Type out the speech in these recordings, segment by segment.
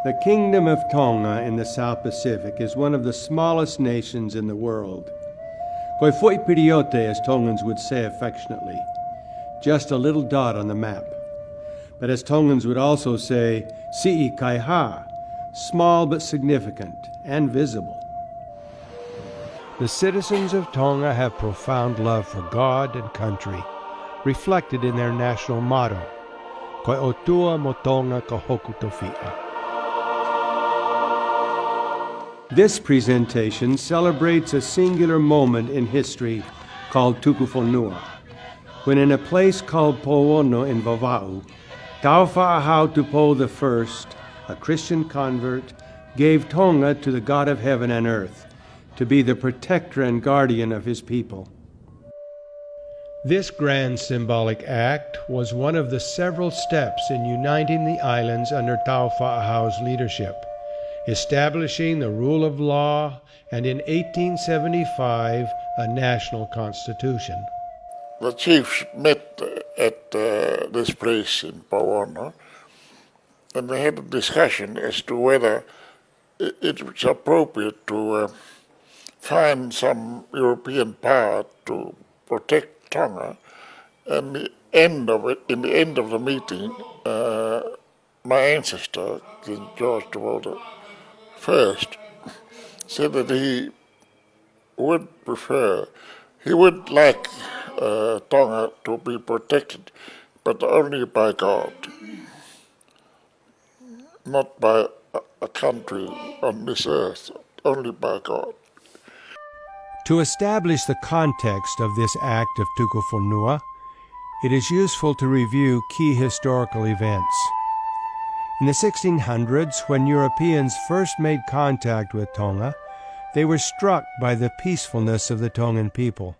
The Kingdom of Tonga in the South Pacific is one of the smallest nations in the world. Koe foi piriote, as Tongans would say affectionately, just a little dot on the map. But as Tongans would also say, si'i kaiha, small but significant and visible. The citizens of Tonga have profound love for God and country, reflected in their national motto, Koe otua mo Tonga ka hoku towhi'a. This presentation celebrates a singular moment in history called Tuku Fonua, when in a place called Poono in Vava'u, Tauwha'ahau Tupou I, a Christian convert, gave Tonga to the God of heaven and earth, to be the protector and guardian of his people. This grand symbolic act was one of the several steps in uniting the islands under Tauwha'ahau's leadership, establishing the rule of law, and in 1875 a national constitution. The chiefs met at this place in Pauono, and they had a discussion as to whether it was appropriate to find some European power to protect Tonga. And in the end of the meeting, my ancestor, King George I, said that he would like Tonga to be protected, but only by God, not by a country on this earth, only by God. To establish the context of this act of Tuku Fonua, it is useful to review key historical events. In the 1600s, when Europeans first made contact with Tonga, they were struck by the peacefulness of the Tongan people.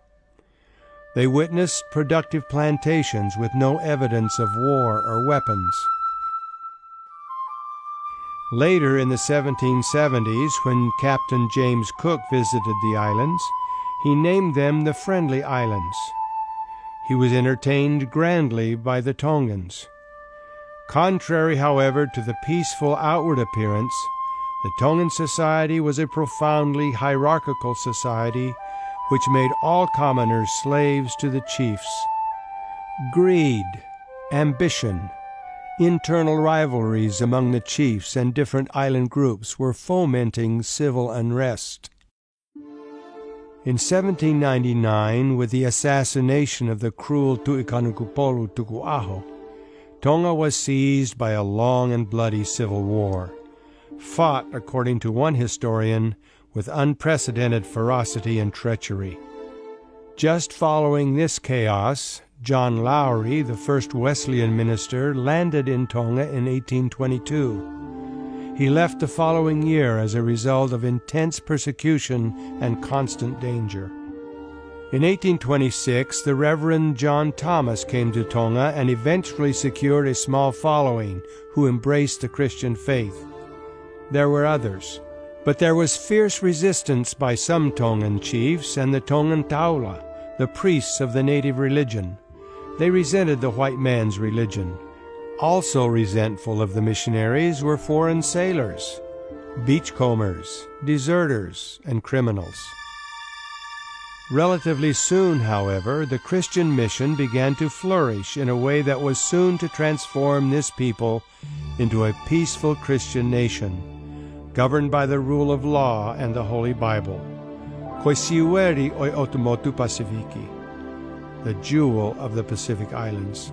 They witnessed productive plantations with no evidence of war or weapons. Later in the 1770s, when Captain James Cook visited the islands, he named them the Friendly Islands. He was entertained grandly by the Tongans. Contrary, however, to the peaceful outward appearance, the Tongan society was a profoundly hierarchical society which made all commoners slaves to the chiefs. Greed, ambition, internal rivalries among the chiefs and different island groups were fomenting civil unrest. In 1799, with the assassination of the cruel Tu'ikanukupolu Tuku'aho, Tonga was seized by a long and bloody civil war, fought, according to one historian, with unprecedented ferocity and treachery. Just following this chaos, John Lowry, the first Wesleyan minister, landed in Tonga in 1822. He left the following year as a result of intense persecution and constant danger. In 1826, the Reverend John Thomas came to Tonga and eventually secured a small following who embraced the Christian faith. There were others, but there was fierce resistance by some Tongan chiefs and the Tongan Taula, the priests of the native religion. They resented the white man's religion. Also resentful of the missionaries were foreign sailors, beachcombers, deserters, and criminals. Relatively soon, however, the Christian mission began to flourish in a way that was soon to transform this people into a peaceful Christian nation, governed by the rule of law and the Holy Bible. Koe siueri oi otumotu Pasifiki, the jewel of the Pacific Islands.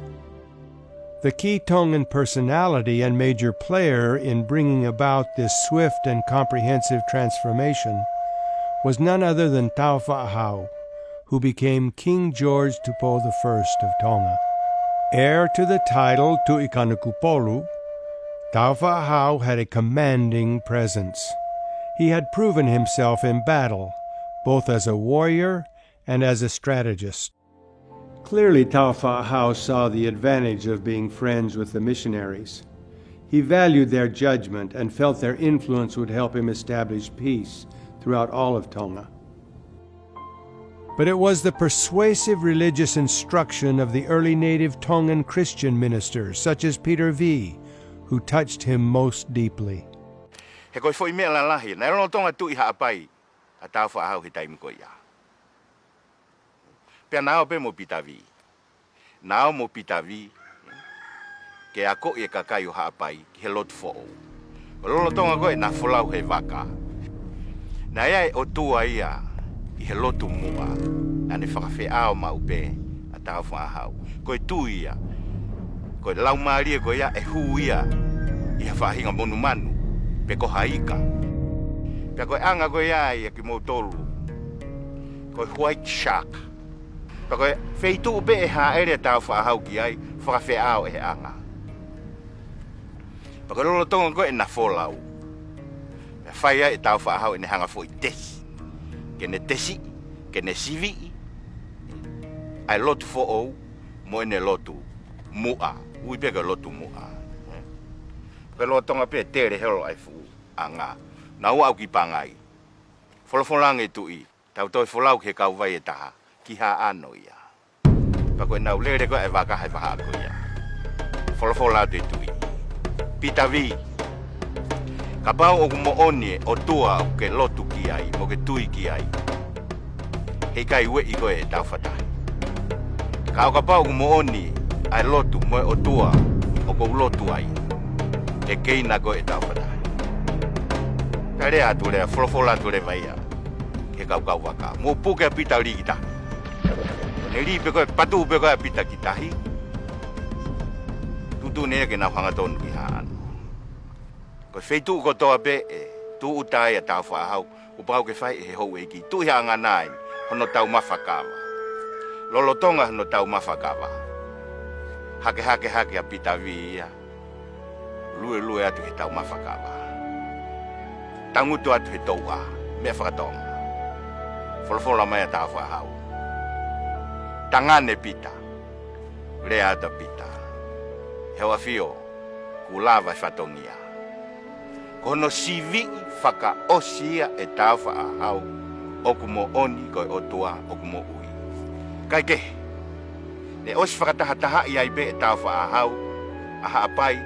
The key Tongan personality and major player in bringing about this swift and comprehensive transformation was none other than Tauwha'ahau, who became King George Tupou I of Tonga. Heir to the title Tu'ikanukupolu, Tauwha'ahau had a commanding presence. He had proven himself in battle, both as a warrior and as a strategist. Clearly, Tauwha'ahau saw the advantage of being friends with the missionaries. He valued their judgment and felt their influence would help him establish peace throughout all of Tonga. But it was the persuasive religious instruction of the early native Tongan Christian ministers, such as Peter V., who touched him most deeply. He koe foi mea la lahi, na rono tonga tu i haapai, a tau whaahau he taimu koe ia. Pea nao pe mo pitavi. Nao mo pitavi, ke a ko i e kakai o haapai, ki he lotu fo'o. O rono tonga koe na folau he waka. Na ia o tua ia, i he lotu mua, na ne whakawhiao ma upe, a tau whaahau. Koe tu ia, koe lau maaria koe ia, e hu ia, i he whahinga monu manu, pe ko haika. Pea koe anga koe ia i ki mautolu, koe white shark. Pea koe feitu upe e haere tau whaahau ki ai, whakawhiao e he anga. Pea koe lolo tonga koe na folau. Pea whaia e tau whaahau e ne hanga fo i tesi. Ke ne tesi, ke ne sivi, ai lotu fo ou, mo ene lotu mua. Ui peka lotu mua. Pea lolo tonga pe tere hero ai fu anga. Na ua au ki pangai. Folofolange tu i. Tau toi folau ke kau vai e taha. Ki ha ano ia. Pa koe nau lere koe e waka hai paha ako ia. Folofolau te tu i. Pita vi. Ka pau o kumo onie o tua o ke lotu ki ai. Mo ke tui ki ai. Hei kai ue i koe e tau whatahi. Ka o ka pau kumo onie ai lotu mo o tua o kou lotu ai. E keina koe e tau whatahi. Kare atu rea, folofola atu rea vai a. Ke kau waka. Mo puke a pita uri ki tahi. Ne ri pe koe, patu pe koe a pita ki tahi. Tutu nea ke nau hanga tonu ki haano. Koe feitu ko toa pe e, tu utai a tau whaahau. Upau ke whai e he hou eki. Tu hea nganai, hono tau mawhakawa. Lolo tonga hono tau mawhakawa. Hake a pita vi ia. Lue atu he tau mawhakawa. Tangutu atu he toua, mea whakatonga. Folofola mai a tau whahau. Tangane pita, rea ata pita. Hewa fio, ku lava whatongia. Kono sivi whaka osia e tau whahau. Oku mo oni koe otua, oku mo ui. Kai ke, ne osi whakatahataha i ai be e tau whahau. Aha apai,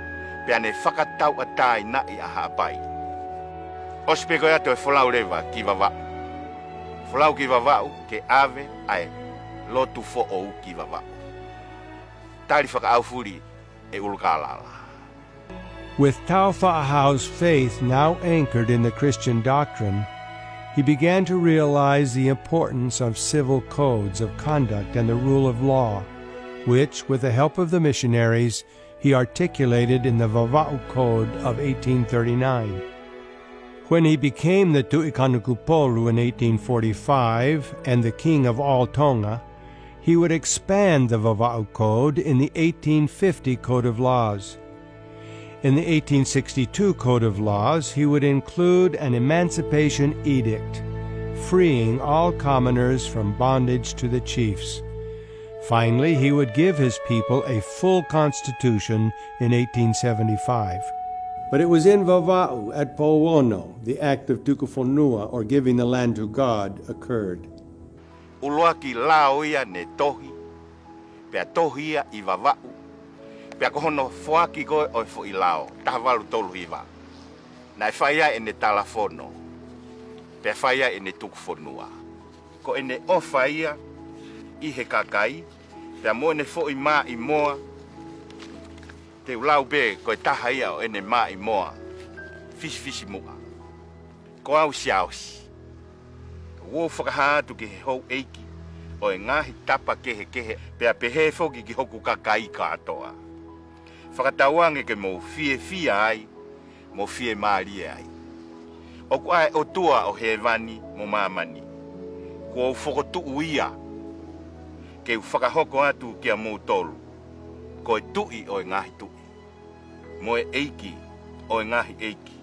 pea ne whakatau atai na i aha apai. Ospe koe ato e folau rewa ki vavau. Folau ki vavau ke ave ai lotu fo ou ki vavau. Tari whakaaufuri e ulukalala. With Tau Wha'ahau's faith now anchored in the Christian doctrine, he began to realize the importance of civil codes of conduct and the rule of law, which, with the help of the missionaries, he articulated in the Vava'u Code of 1839. When he became the Tu'ikanukupolu in 1845 and the king of all Tonga, he would expand the Vava'u Code in the 1850 Code of Laws. In the 1862 Code of Laws, he would include an emancipation edict, freeing all commoners from bondage to the chiefs. Finally, he would give his people a full constitution in 1875. But it was in Vava'u at Powono the act of Tuku Fonua, or giving the land to God, occurred. Uluaki lao ia ne tohi, pea tohi ia I Vava'u, pea kohono fuaki koe oi fo I lao, tahavalu tolu hiva. Na whaia e ne talafono, pea whaia e ne Tuku Fonua. Ko e ne ofa ia I he kakai, pea mo ne fo I maa I moa, te ulau be koe taha ia o ene maa I moa, fisi mua. Ko au siausi. Wo whakahatu ki he hou eiki, o e ngahi tapa kehe, pea pehe foki ki hoku kakai katoa. Whakatauange ke mo fie ai, mo fie maarie ai. Oku ai o tua o he vani mo mamani. Ko au whakotu uia, ke u whakahoko atu ki a mou tolu. Ko e tui o e ngahi tui. Mo e eiki o e ngahi eiki.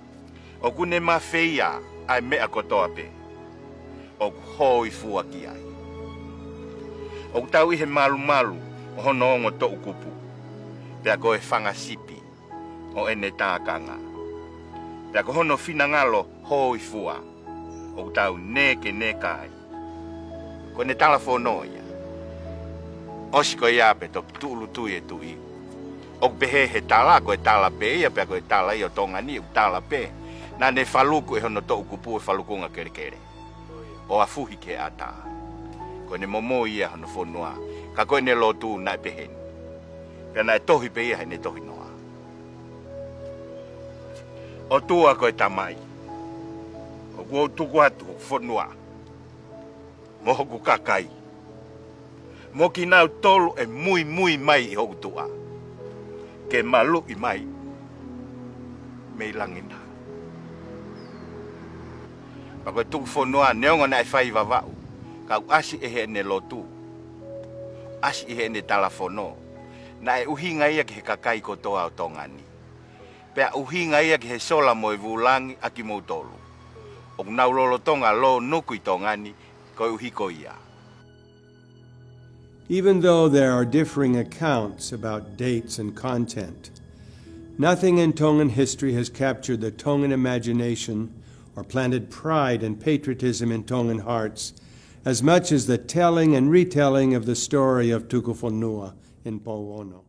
O kune ma feia ai mea kotoa pe. O hoi fua ki ai. O tau I he malu o hono ongo to ukupu. Pea ko e whanga sipi o ene tākanga. Pea ko hono finangalo hoi fua. O tau neke kai. Ko ne talafono ia. Osi ko ia pe to tulu tui e tui. O pehe he tala ko e tala pe ia pe ko e tala I o Tongan I u tala pe. Na ne faluku e hono to kupu e falukunga kere. O afuhi ke ata. Ko ne momo ia hono fonua. Ka koe ne lotu na peheni. Pea na e tohi pe ia he ne tohi noa. O tua koe tamai. O kua tuku atu fonua. Moho ku kakai. Mo ki nau tolu e mui mai i hoku tua. Ke malu i mai. Mei langina. Pako tuku fonua neonga na e whai wawau. Kau asi e he ne lotu. Asi e he ne talafono. Na e uhinga ia ki he kakai kotoa o Tongani. Pea uhinga ia ki he sola mo e vulangi aki mo tolu. O nau lolo tonga lo nuku i Tongani ko uhiko ia. Even though there are differing accounts about dates and content, nothing in Tongan history has captured the Tongan imagination or planted pride and patriotism in Tongan hearts as much as the telling and retelling of the story of Tuku Fonua in Pauono.